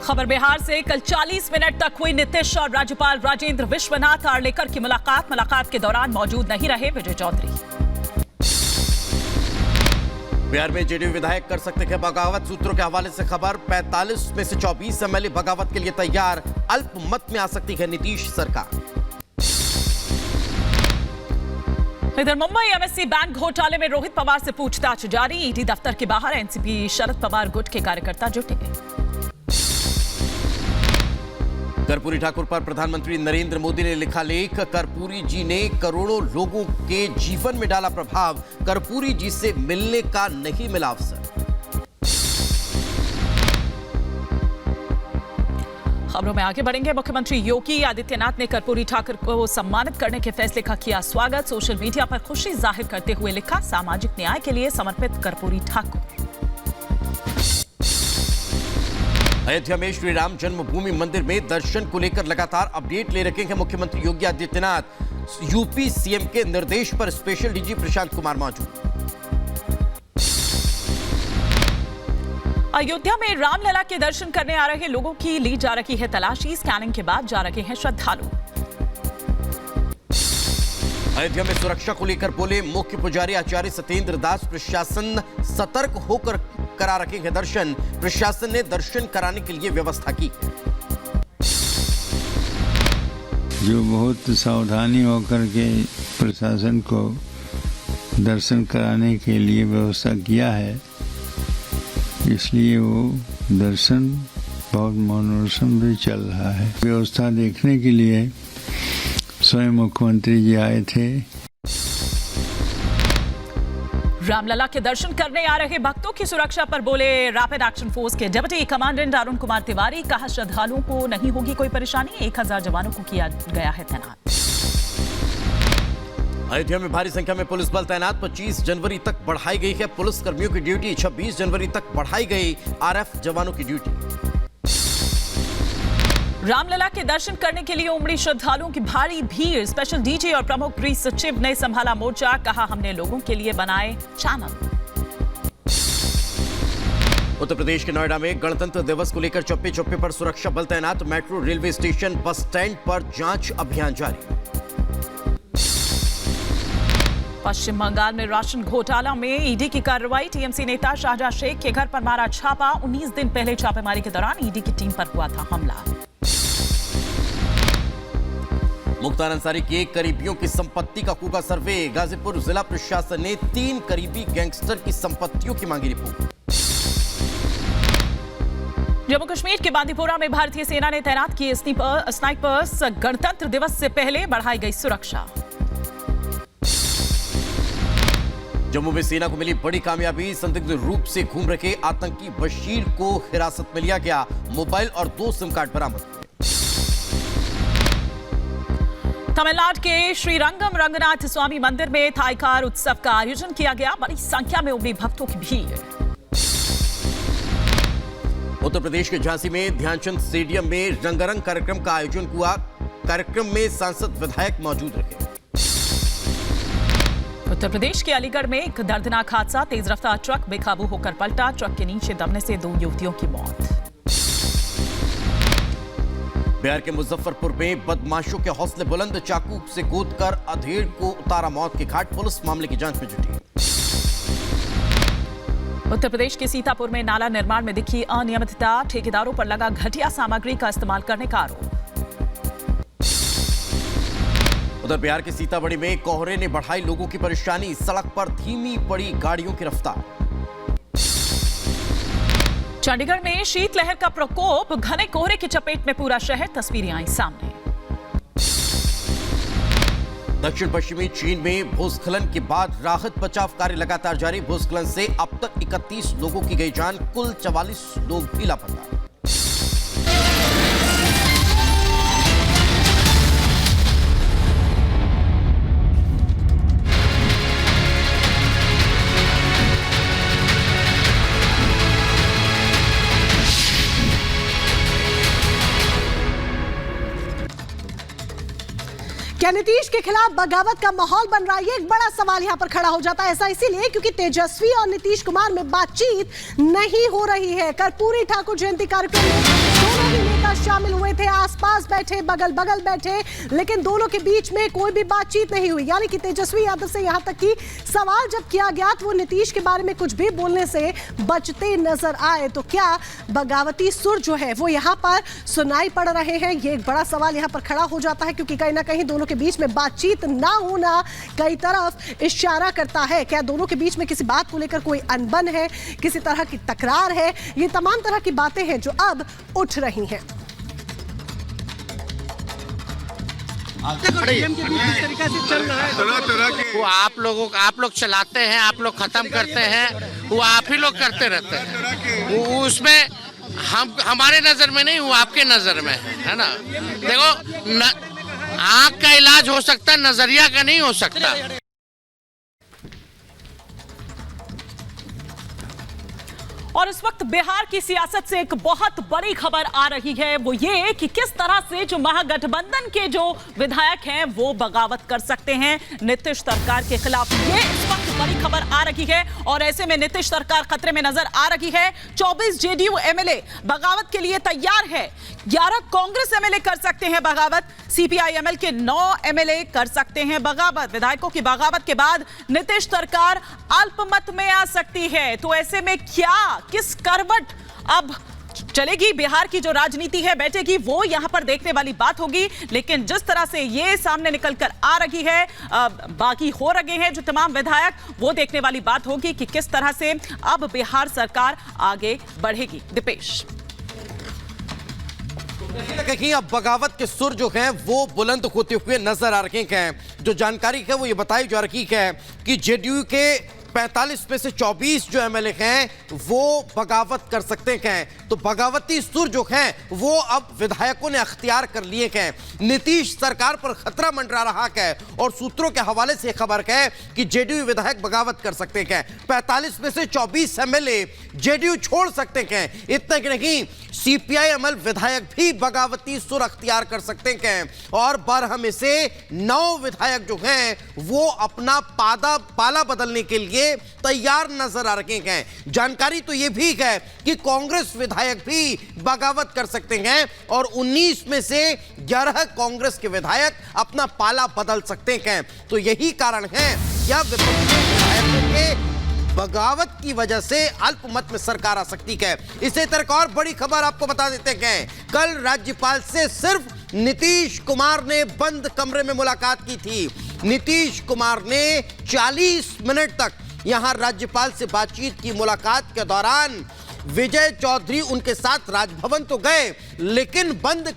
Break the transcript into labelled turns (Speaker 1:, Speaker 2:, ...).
Speaker 1: खबर बिहार से। कल 40 मिनट तक हुई नीतीश और राज्यपाल राजेंद्र विश्वनाथ आर्लेकर की मुलाकात के दौरान मौजूद नहीं रहे विजय चौधरी।
Speaker 2: बिहार में जेडीयू विधायक कर सकते हैं बगावत, सूत्रों के हवाले से खबर। 45 में से 24 एमएलए बगावत के लिए तैयार। अल्पमत में आ सकती है नीतीश सरकार।
Speaker 1: इधर मुंबई एमएससी बैंक घोटाले में रोहित पवार से पूछताछ जारी। ईडी दफ्तर के बाहर एनसीपी शरद पवार गुट के कार्यकर्ता जुटे।
Speaker 2: कर्पूरी ठाकुर पर प्रधानमंत्री नरेंद्र मोदी ने लिखा लेख। कर्पूरी जी ने करोड़ों लोगों के जीवन में डाला प्रभाव। कर्पूरी जी से मिलने का नहीं मिला अवसर।
Speaker 1: खबरों में आगे बढ़ेंगे। मुख्यमंत्री योगी आदित्यनाथ ने कर्पूरी ठाकुर को सम्मानित करने के फैसले का किया स्वागत। सोशल मीडिया पर खुशी जाहिर करते हुए लिखा, सामाजिक न्याय के लिए समर्पित कर्पूरी ठाकुर।
Speaker 2: अयोध्या में श्री राम जन्मभूमि मंदिर में दर्शन को लेकर लगातार अपडेट ले रखे हैं मुख्यमंत्री योगी आदित्यनाथ। यूपी सीएम के निर्देश पर स्पेशल डीजी प्रशांत कुमार मौजूद।
Speaker 1: अयोध्या में रामलला के दर्शन करने आ रहे लोगों की ली जा रही है तलाशी। स्कैनिंग के बाद जा रहे हैं श्रद्धालु।
Speaker 2: अयोध्या में सुरक्षा को लेकर बोले मुख्य पुजारी आचार्य सत्येंद्र दास। प्रशासन सतर्क होकर करा रखेंगे दर्शन। प्रशासन ने दर्शन कराने के लिए व्यवस्था की।
Speaker 3: जो बहुत सावधानी होकर के प्रशासन को दर्शन कराने के लिए व्यवस्था किया है, इसलिए वो दर्शन बहुत मनोरम भी चल रहा है। व्यवस्था देखने के लिए स्वयं मुख्यमंत्री जी आए थे।
Speaker 1: रामलला के दर्शन करने आ रहे भक्तों की सुरक्षा पर बोले रैपिड एक्शन फोर्स के डिप्टी कमांडेंट अरुण कुमार तिवारी। कहा, श्रद्धालुओं को नहीं होगी कोई परेशानी। 1000 जवानों को किया गया है तैनात।
Speaker 2: अयोध्या में भारी संख्या में पुलिस बल तैनात। 25 जनवरी तक बढ़ाई गई है पुलिस कर्मियों की ड्यूटी। 26 जनवरी तक बढ़ाई गई आरएफ जवानों की ड्यूटी।
Speaker 1: रामलला के दर्शन करने के लिए उमड़ी श्रद्धालुओं की भारी भीड़। स्पेशल डीजी और प्रमुख गृह सचिव ने संभाला मोर्चा। कहा, हमने लोगों के लिए बनाए चैनल।
Speaker 2: उत्तर प्रदेश के नोएडा में गणतंत्र दिवस को लेकर चौप्पे चौप्पे पर सुरक्षा बल तैनात। Metro, railway station, bus stand पर जांच अभियान जारी।
Speaker 1: पश्चिम बंगाल में राशन घोटाला में ईडी की कार्रवाई। टीएमसी नेता शाहजहां शेख के घर पर मारा छापा। 19 दिन पहले छापेमारी के दौरान ईडी की टीम पर हुआ था हमला।
Speaker 2: मुख्तार अंसारी के करीबियों की संपत्ति का कुका सर्वे। गाजीपुर जिला प्रशासन ने 3 करीबी गैंगस्टर की संपत्तियों की मांगी रिपोर्ट।
Speaker 1: जम्मू कश्मीर के बांदीपोरा में भारतीय सेना ने तैनात किए स्नाइपर्स। गणतंत्र दिवस से पहले बढ़ाई गई सुरक्षा।
Speaker 2: जम्मू में सेना को मिली बड़ी कामयाबी। संदिग्ध रूप से घूम रहे आतंकी बशीर को हिरासत में लिया गया। मोबाइल और 2 सिम कार्ड बरामद। तमिलनाडु के श्रीरंगम रंगनाथ स्वामी मंदिर में थाईकार उत्सव का आयोजन किया गया। बड़ी संख्या में उमड़ी भक्तों की भीड़। उत्तर प्रदेश के झांसी में ध्यानचंद स्टेडियम में रंगारंग कार्यक्रम का आयोजन हुआ। कार्यक्रम में सांसद विधायक मौजूद रहे। उत्तर प्रदेश के अलीगढ़ में एक दर्दनाक हादसा। तेज रफ्तार ट्रक बेकाबू होकर पलटा। ट्रक के नीचे दबने से 2 युवतियों की मौत। बिहार के मुजफ्फरपुर में बदमाशों के हौसले बुलंद। चाकू से कूदकर अधेड़ को उतारा मौत के घाट। पुलिस मामले की जांच में जुटी। उत्तर प्रदेश के सीतापुर में नाला निर्माण में दिखी अनियमितता। ठेकेदारों पर लगा घटिया सामग्री का इस्तेमाल करने का आरोप। उधर बिहार के सीतामढ़ी में कोहरे ने बढ़ाई लोगों की परेशानी। सड़क पर धीमी पड़ी गाड़ियों की रफ्तार। चंडीगढ़ में शीतलहर का प्रकोप। घने कोहरे की चपेट में पूरा शहर। तस्वीरें आई सामने। दक्षिण पश्चिमी चीन में भूस्खलन के बाद राहत बचाव कार्य लगातार जारी। भूस्खलन से अब तक 31 लोगों की गई जान। कुल 44 लोग भी लापता।
Speaker 4: क्या नीतीश के खिलाफ बगावत का माहौल बन रहा है? ये एक बड़ा सवाल यहाँ पर खड़ा हो जाता है। ऐसा इसीलिए क्योंकि तेजस्वी और नीतीश कुमार में बातचीत नहीं हो रही है। कर्पूरी ठाकुर जयंती कार्यक्रम में दोनों ही नेता शामिल हुए थे, आसपास बैठे, बगल बगल बैठे, लेकिन दोनों के बीच में कोई भी बातचीत नहीं हुई। यानी कि तेजस्वी यादव से यहाँ तक कि सवाल जब किया गया तो वो नीतीश के बारे में कुछ भी बोलने से बचते नजर आए। तो क्या बगावती सुर जो है वो यहाँ पर सुनाई पड़ रहे हैं? ये एक बड़ा सवाल यहाँ पर खड़ा हो जाता है, क्योंकि कहीं ना कहीं दोनों के बीच में बातचीत ना होना कई तरफ इशारा करता है। क्या दोनों के बीच में किसी बात को लेकर कोई अनबन है, किसी तरह की तकरार है? ये तमाम तरह की बातें हैं जो अब उठ रही हैं।
Speaker 5: वो आप लोग चलाते हैं, आप लोग खत्म करते हैं, वो आप ही लोग करते रहते हैं। वो उसमें हमारे नजर में नहीं, वो आपके नजर में है ना। देखो आँख का इलाज हो सकता है, नजरिया का नहीं हो सकता।
Speaker 1: और इस वक्त बिहार की सियासत से एक बहुत बड़ी खबर आ रही है, वो ये कि किस तरह से जो महागठबंधन के जो विधायक हैं वो बगावत कर सकते हैं नीतीश सरकार के खिलाफ। ये इस वक्त बड़ी खबर आ रही है और ऐसे में नीतीश सरकार खतरे में नजर आ रही है। 24 जेडीयू एमएलए बगावत के लिए तैयार है, 11 कांग्रेस एमएलए कर सकते हैं बगावत, सीपीआईएमएल के 9 एमएलए कर सकते हैं बगावत। विधायकों की बगावत के बाद नीतीश सरकार अल्पमत में आ सकती है। तो ऐसे में क्या, किस करवट अब चलेगी बिहार की जो राजनीति है बैठेगी, वो यहां पर देखने वाली बात होगी। लेकिन जिस तरह से ये सामने निकलकर आ रही है, बाकी हो रहे हैं जो तमाम विधायक, वो देखने वाली बात होगी कि किस तरह से अब बिहार सरकार आगे बढ़ेगी। दीपेश,
Speaker 2: कहीं अब बगावत के सुर जो हैं वो बुलंद होते हुए नजर आ रहे हैं। जो जानकारी है वो ये बताई जा रही है कि जेडीयू के 45 में से 24 जो एमएलए हैं वो बगावत कर सकते हैं। तो बगावती सुर जो हैं वो अब विधायकों ने अख्तियार कर लिए हैं। नीतीश सरकार पर खतरा मंडरा रहा है और सूत्रों के हवाले से खबर है कि जेडीयू विधायक बगावत कर सकते हैं। 45 में से 24 एमएलए जेडीयू छोड़ सकते हैं। इतना कि नहीं, सीपीआईएमएल विधायक भी बगावती सुर अख्तियार कर सकते हैं और 12 में से 9 विधायक जो हैं वो अपना पाला बदलने के लिए तैयार नजर आ रहे हैं। जानकारी तो यह भी है कि कांग्रेस विधायक भी बगावत कर सकते हैं और 19 में से 11 कांग्रेस के विधायक अपना पाला बदल सकते हैं। तो यही कारण है क्या विपक्षी विधायकों के बगावत की वजह से अल्पमत में सरकार आ सकती है। इसी तरह और बड़ी खबर आपको बता देते हैं, कल राज्यपाल से सिर्फ नीतीश कुमार ने बंद कमरे में मुलाकात की थी। नीतीश कुमार ने 40 मिनट तक यहां राज्यपाल से बातचीत की। मुलाकात के दौरान विजय चौधरी उनके साथ राजभवन तो गए, लेकिन बंद